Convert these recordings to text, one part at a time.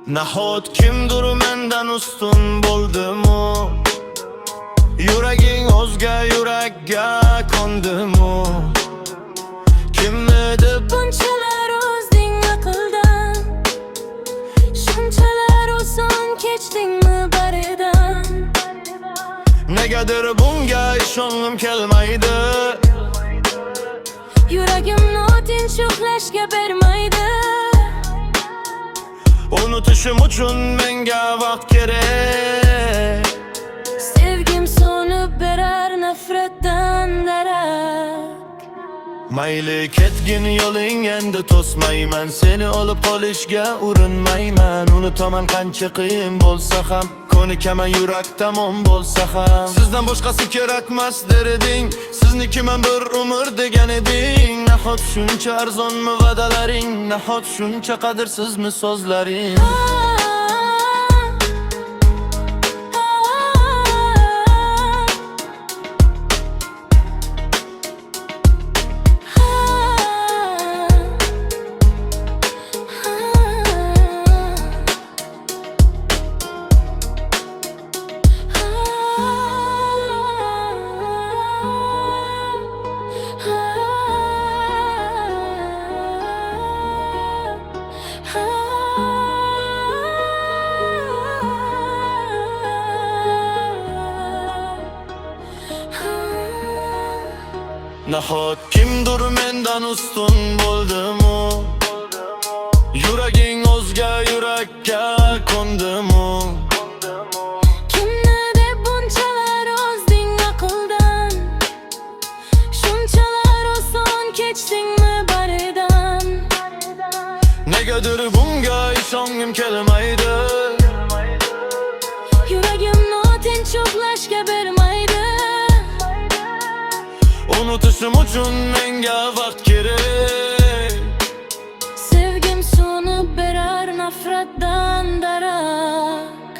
Nahot kimdir mendan ustun bo'ldimu? Yuraging o'zga yurakka kondimu? Kimedi Bunchalar o'zding aqldan, shunchalar oson kechdingmi baridan? Negadir bunga ishongim kelmaydi. Yuragimni tinch uxlashga bermaydi. Unutishim uchun menga vaqt kerak. Sevgim so'nib berar nafratdan darak. Mayli ketgin yo'ling, endi to'smayman. Seni olib qolishga urinmayman. Unutaman qancha qiyin bo'lsa ham, ko'nikaman yurak tamom bo'lsa ham. Sizdan boshqasi kerakmas der eding, siznikiman bir umr degan eding. Nahot shuncha arzonmi va'dalaring, nahot shuncha qadrsizmi so'zlaring? Nahot kimdir mendan ustun bo'ldimu? Yuraging o'zga yurakka kondimu? Kimni deb bunchalar o'zding aqldan, shunchalar oson kechdingmi baridan? Negadir bunga ishongim kelmaydi. Yuragimni tinch uxlashga bermaydi. Unutishim uchun menga vaqt kerak. Sevgim so'nib berar nafratdan darak.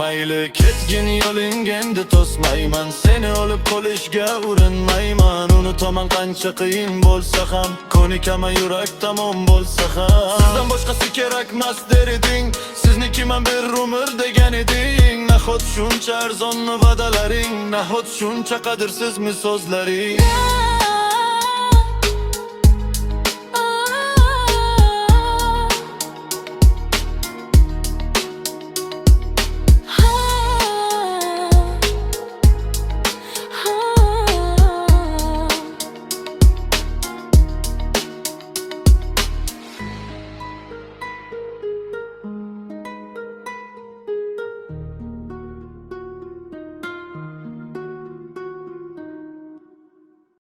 Mayli ketgin yo'ling, endi to'smayman. Seni olib qolishga urinmayman. Unutaman qancha qiyin bo'lsa ham, ko'nikaman yurak tamom bo'lsa ham. Sizdan boshqasi kerakmas der eding, siznikiman bir umr degan eding. Nahot shuncha arzonmi va'dalaring, nahot shuncha qadrsizmi so'zlaring?